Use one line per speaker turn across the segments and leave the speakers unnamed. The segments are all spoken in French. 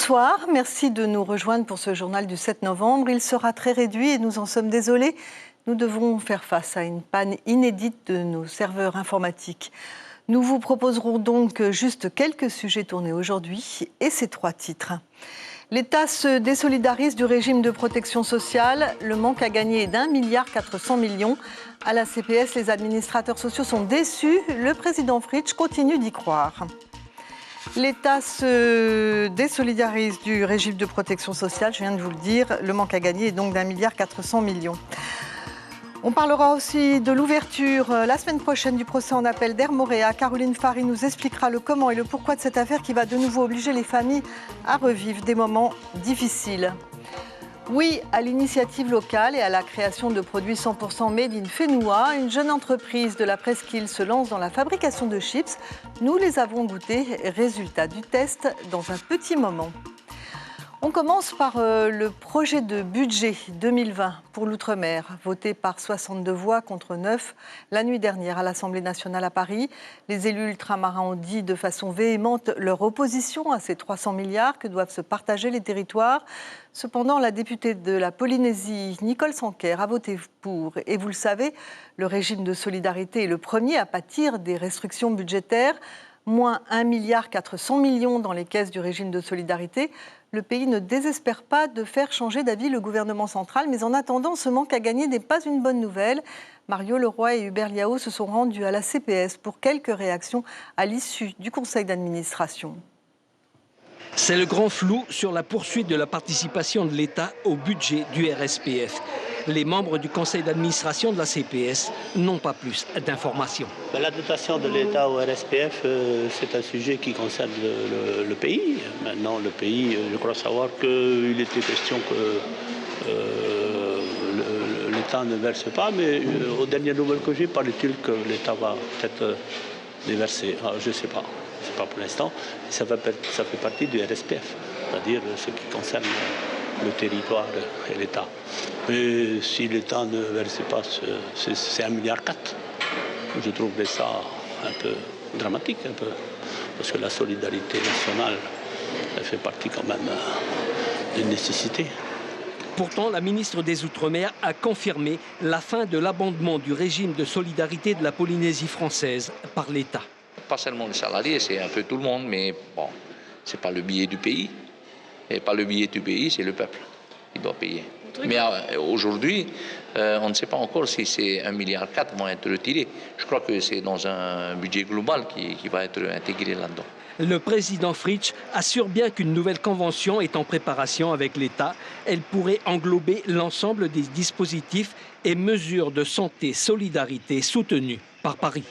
Bonsoir, merci de nous rejoindre pour ce journal du 7 novembre. Il sera très réduit et nous en sommes désolés. Nous devons faire face à une panne inédite de nos serveurs informatiques. Nous vous proposerons donc juste quelques sujets tournés aujourd'hui et ces 3 titres. L'État se désolidarise du régime de protection sociale. Le manque à gagner est d'1,4 milliard. À la CPS, les administrateurs sociaux sont déçus. Le président Fritsch continue d'y croire. L'État se désolidarise du régime de protection sociale, je viens de vous le dire. Le manque à gagner est donc d'1,4 milliard. On parlera aussi de l'ouverture la semaine prochaine du procès en appel d'Air Moréa. Caroline Fary nous expliquera le comment et le pourquoi de cette affaire qui va de nouveau obliger les familles à revivre des moments difficiles. Oui à l'initiative locale et à la création de produits 100% made in Fénois. Une jeune entreprise de la presqu'île se lance dans la fabrication de chips. Nous les avons goûtés. Résultat du test dans un petit moment. On commence par le projet de budget 2020 pour l'outre-mer, voté par 62 voix contre 9 la nuit dernière à l'Assemblée nationale à Paris. Les élus ultramarins ont dit de façon véhémente leur opposition à ces 300 milliards que doivent se partager les territoires. Cependant, la députée de la Polynésie, Nicole Sanquer, a voté pour. Et vous le savez, le régime de solidarité est le premier à pâtir des restrictions budgétaires. Moins 1,4 milliard dans les caisses du régime de solidarité. Le pays ne désespère pas de faire changer d'avis le gouvernement central, mais en attendant, ce manque à gagner n'est pas une bonne nouvelle. Mario Leroy et Hubert Liao se sont rendus à la CPS pour quelques réactions à l'issue du conseil d'administration.
C'est le grand flou sur la poursuite de la participation de l'État au budget du RSPF. Les membres du conseil d'administration de la CPS n'ont pas plus d'informations.
La dotation de l'État au RSPF, c'est un sujet qui concerne le pays. Maintenant, le pays, je crois savoir qu'il était question que l'État ne verse pas, mais aux dernières nouvelles que j'ai, paraît-il que l'État va peut-être déverser. Alors, je ne sais pas. C'est pas pour l'instant. Ça fait partie du RSPF, c'est-à-dire ce qui concerne le territoire et l'État. Mais si l'État ne verse pas, c'est 1,4 milliard. Je trouverais ça un peu dramatique, parce que la solidarité nationale, elle fait partie quand même d'une nécessité.
Pourtant, la ministre des Outre-mer a confirmé la fin de l'abondement du régime de solidarité de la Polynésie française par l'État.
Pas seulement les salariés, c'est un peu tout le monde, mais bon, c'est pas le billet du pays. Et pas le billet du pays, c'est le peuple qui doit payer. Mais aujourd'hui, on ne sait pas encore si ces 1,4 milliard vont être retirés. Je crois que c'est dans un budget global qui va être intégré là-dedans.
Le président Fritsch assure bien qu'une nouvelle convention est en préparation avec l'État. Elle pourrait englober l'ensemble des dispositifs et mesures de santé solidarité soutenues par Paris.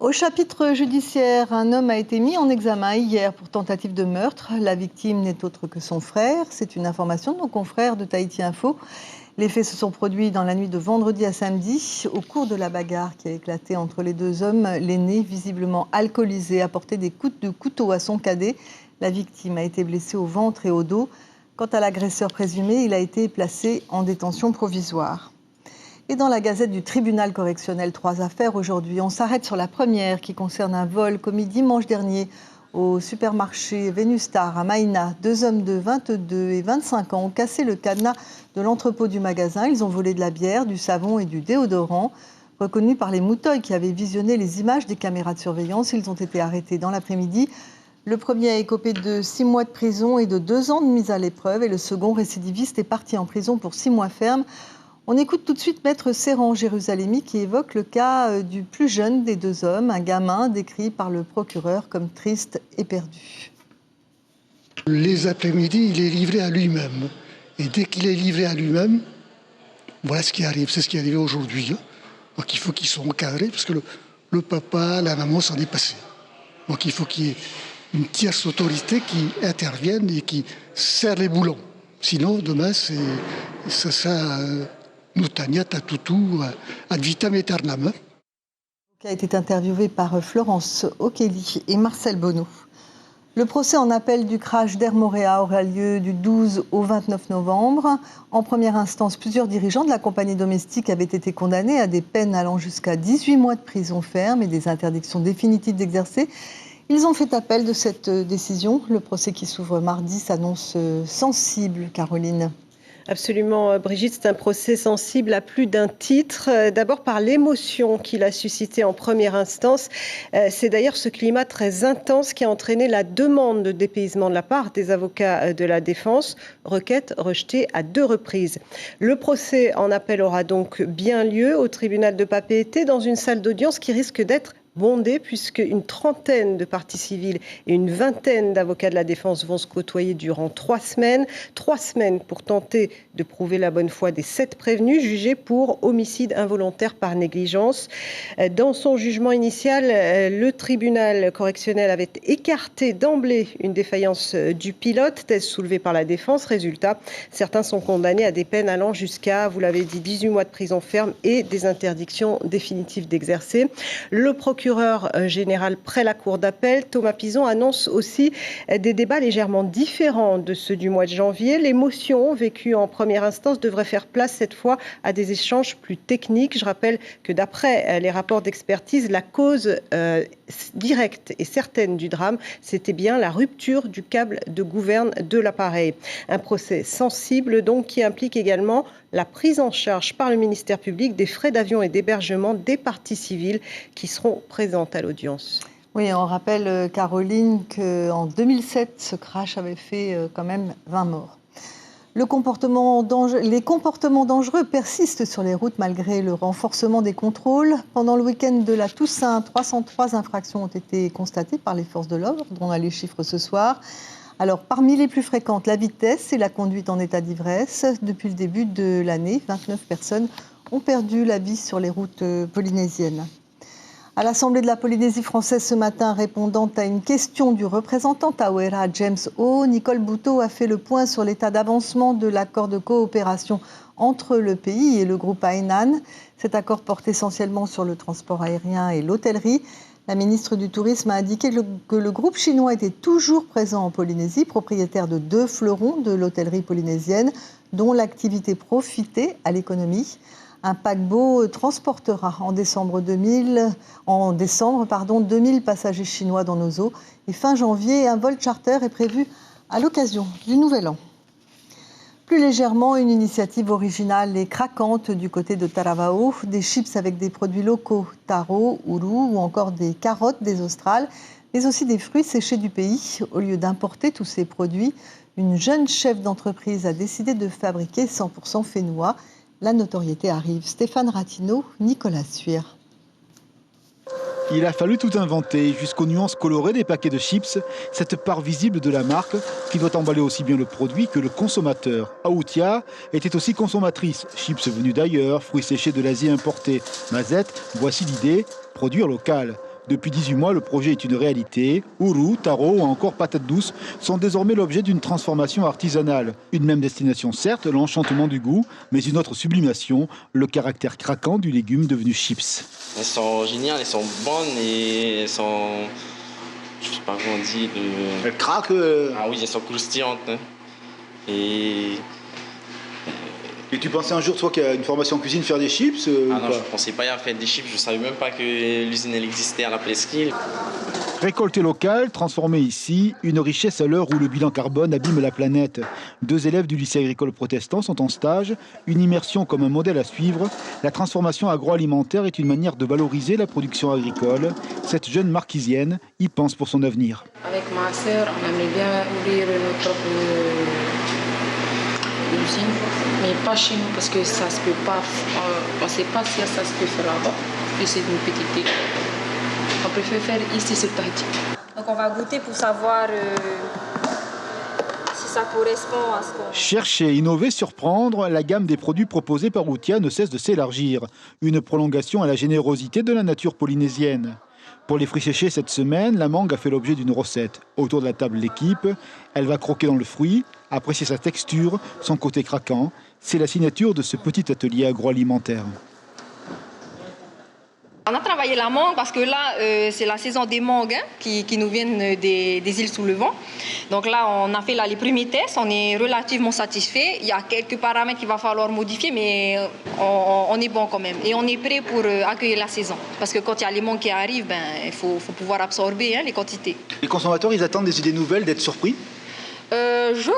Au chapitre judiciaire, un homme a été mis en examen hier pour tentative de meurtre. La victime n'est autre que son frère. C'est une information de nos confrères de Tahiti Info. Les faits se sont produits dans la nuit de vendredi à samedi. Au cours de la bagarre qui a éclaté entre les 2 hommes, l'aîné, visiblement alcoolisé, a porté des coups de couteau à son cadet. La victime a été blessée au ventre et au dos. Quant à l'agresseur présumé, il a été placé en détention provisoire. Et dans la Gazette du tribunal correctionnel, 3 affaires aujourd'hui. On s'arrête sur la première qui concerne un vol commis dimanche dernier au supermarché Venustar à Maïna. 2 hommes de 22 et 25 ans ont cassé le cadenas de l'entrepôt du magasin. Ils ont volé de la bière, du savon et du déodorant. Reconnus par les mouteuils qui avaient visionné les images des caméras de surveillance, ils ont été arrêtés dans l'après-midi. Le premier a écopé de 6 mois de prison et de 2 ans de mise à l'épreuve. Et le second récidiviste est parti en prison pour 6 mois ferme. On écoute tout de suite Maître Serran Jérusalemi qui évoque le cas du plus jeune des 2 hommes, un gamin décrit par le procureur comme triste et perdu.
Les après-midi, il est livré à lui-même. Et dès qu'il est livré à lui-même, voilà ce qui arrive. C'est ce qui est arrivé aujourd'hui. Donc il faut qu'ils soient encadrés parce que le papa, la maman s'en est passé. Donc il faut qu'il y ait une tierce autorité qui intervienne et qui serre les boulons. Sinon, demain, ça sera... Nutania tatutu ad vitam aeternam.
Qui a été interviewé par Florence Okeli et Marcel Bonneau. Le procès en appel du crash d'Air Moréa aura lieu du 12 au 29 novembre. En première instance, plusieurs dirigeants de la compagnie domestique avaient été condamnés à des peines allant jusqu'à 18 mois de prison ferme et des interdictions définitives d'exercer. Ils ont fait appel de cette décision. Le procès qui s'ouvre mardi s'annonce sensible, Caroline.
Absolument, Brigitte, c'est un procès sensible à plus d'un titre. D'abord par l'émotion qu'il a suscité en première instance. C'est d'ailleurs ce climat très intense qui a entraîné la demande de dépaysement de la part des avocats de la défense, requête rejetée à 2 reprises. Le procès en appel aura donc bien lieu au tribunal de Papeete dans une salle d'audience qui risque d'être bondée puisque une trentaine de parties civiles et une vingtaine d'avocats de la défense vont se côtoyer durant 3 semaines. 3 semaines pour tenter de prouver la bonne foi des 7 prévenus jugés pour homicide involontaire par négligence. Dans son jugement initial, le tribunal correctionnel avait écarté d'emblée une défaillance du pilote, thèse soulevée par la défense. Résultat, certains sont condamnés à des peines allant jusqu'à, vous l'avez dit, 18 mois de prison ferme et des interdictions définitives d'exercer. Le procureur général près la cour d'appel, Thomas Pizon, annonce aussi des débats légèrement différents de ceux du mois de janvier. L'émotion vécue en première instance devrait faire place cette fois à des échanges plus techniques. Je rappelle que d'après les rapports d'expertise, la cause directe et certaine du drame, c'était bien la rupture du câble de gouverne de l'appareil. Un procès sensible donc qui implique également la prise en charge par le ministère public des frais d'avion et d'hébergement des parties civiles qui seront présentes à l'audience.
Oui, on rappelle, Caroline, qu'en 2007, ce crash avait fait quand même 20 morts. Les comportements dangereux persistent sur les routes malgré le renforcement des contrôles. Pendant le week-end de la Toussaint, 303 infractions ont été constatées par les forces de l'ordre, dont on a les chiffres ce soir. Alors, parmi les plus fréquentes, la vitesse et la conduite en état d'ivresse. Depuis le début de l'année, 29 personnes ont perdu la vie sur les routes polynésiennes. À l'Assemblée de la Polynésie française ce matin, répondant à une question du représentant Tawera James O, Nicole Boutot a fait le point sur l'état d'avancement de l'accord de coopération entre le pays et le groupe Hainan. Cet accord porte essentiellement sur le transport aérien et l'hôtellerie. La ministre du Tourisme a indiqué que le groupe chinois était toujours présent en Polynésie, propriétaire de 2 fleurons de l'hôtellerie polynésienne, dont l'activité profitait à l'économie. Un paquebot transportera en décembre 2000 passagers chinois dans nos eaux. Et fin janvier, un vol charter est prévu à l'occasion du Nouvel An. Plus légèrement, une initiative originale et craquante du côté de Taravao, des chips avec des produits locaux, taro, uru ou encore des carottes des Australes, mais aussi des fruits séchés du pays. Au lieu d'importer tous ces produits, une jeune chef d'entreprise a décidé de fabriquer 100% fénois. La notoriété arrive. Stéphane Ratineau, Nicolas Suire.
Il a fallu tout inventer, jusqu'aux nuances colorées des paquets de chips, cette part visible de la marque qui doit emballer aussi bien le produit que le consommateur. Aoutia était aussi consommatrice, chips venus d'ailleurs, fruits séchés de l'Asie importés. Mazette, voici l'idée, produire local. Depuis 18 mois, le projet est une réalité. Uru, taro ou encore patates douces sont désormais l'objet d'une transformation artisanale. Une même destination certes, l'enchantement du goût, mais une autre sublimation, le caractère craquant du légume devenu chips.
Elles sont géniales, elles sont bonnes et elles sont... Je sais pas comment on dit...
Elles craquent
Ah oui, elles sont croustillantes. Hein.
Et tu pensais un jour, toi qui as une formation en cuisine, faire des chips
Ah non, je ne pensais pas à faire des chips, je ne savais même pas que l'usine elle existait à la Presqu'île.
Récolter local, transformer ici, une richesse à l'heure où le bilan carbone abîme la planète. 2 élèves du lycée agricole protestant sont en stage, une immersion comme un modèle à suivre. La transformation agroalimentaire est une manière de valoriser la production agricole. Cette jeune marquisienne y pense pour son avenir.
Avec ma sœur, on aimerait bien ouvrir notre propre usine, mais pas chez nous parce que ça se peut pas. On ne sait pas si ça se peut faire là-bas. Et c'est une petite île. On préfère faire ici sur Tahiti. Donc on va goûter pour savoir si ça correspond à ce qu'on...
Chercher, innover, surprendre, la gamme des produits proposés par Outia ne cesse de s'élargir. Une prolongation à la générosité de la nature polynésienne. Pour les fruits séchés cette semaine, la mangue a fait l'objet d'une recette. Autour de la table, l'équipe, elle va croquer dans le fruit, apprécier sa texture, son côté craquant. C'est la signature de ce petit atelier agroalimentaire.
On a travaillé la mangue parce que là, c'est la saison des mangues qui nous viennent des îles sous le vent. Donc là, on a fait les premiers tests, on est relativement satisfait. Il y a quelques paramètres qu'il va falloir modifier, mais on est bon quand même. Et on est prêt pour accueillir la saison. Parce que quand il y a les mangues qui arrivent, il faut pouvoir absorber les quantités.
Les consommateurs, ils attendent des idées nouvelles, d'être surpris?
Je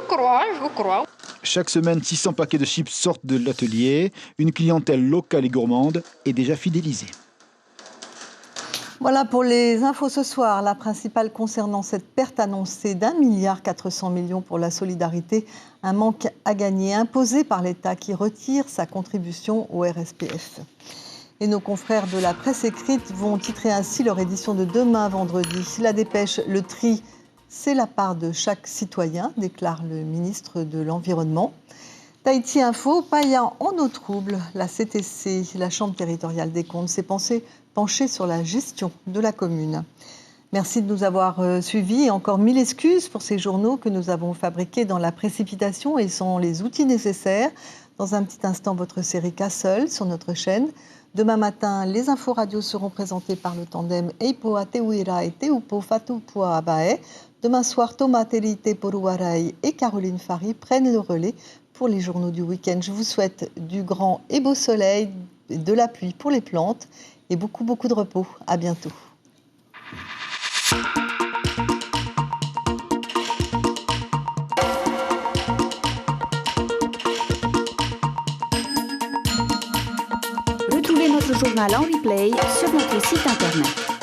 crois.
Chaque semaine, 600 paquets de chips sortent de l'atelier. Une clientèle locale et gourmande est déjà fidélisée.
Voilà pour les infos ce soir. La principale concernant cette perte annoncée d'1,4 milliard pour la solidarité. Un manque à gagner imposé par l'État qui retire sa contribution au RSPF. Et nos confrères de la presse écrite vont titrer ainsi leur édition de demain vendredi. La dépêche, le tri, c'est la part de chaque citoyen, déclare le ministre de l'Environnement. Tahiti Info, païen en eau trouble. La CTC, la Chambre territoriale des comptes, s'est penchée sur la gestion de la commune. Merci de nous avoir suivis et encore 1000 excuses pour ces journaux que nous avons fabriqués dans la précipitation et sans les outils nécessaires. Dans un petit instant, votre série Castle sur notre chaîne. Demain matin, les infos radio seront présentées par le tandem Eipoa Teuira et Teupo Fatupua Abae. Demain soir, Thomas Telite Poruarai et Caroline Fary prennent le relais pour les journaux du week-end. Je vous souhaite du grand et beau soleil, de la pluie pour les plantes et beaucoup de repos. À bientôt.
Retrouvez notre journal en replay sur notre site internet.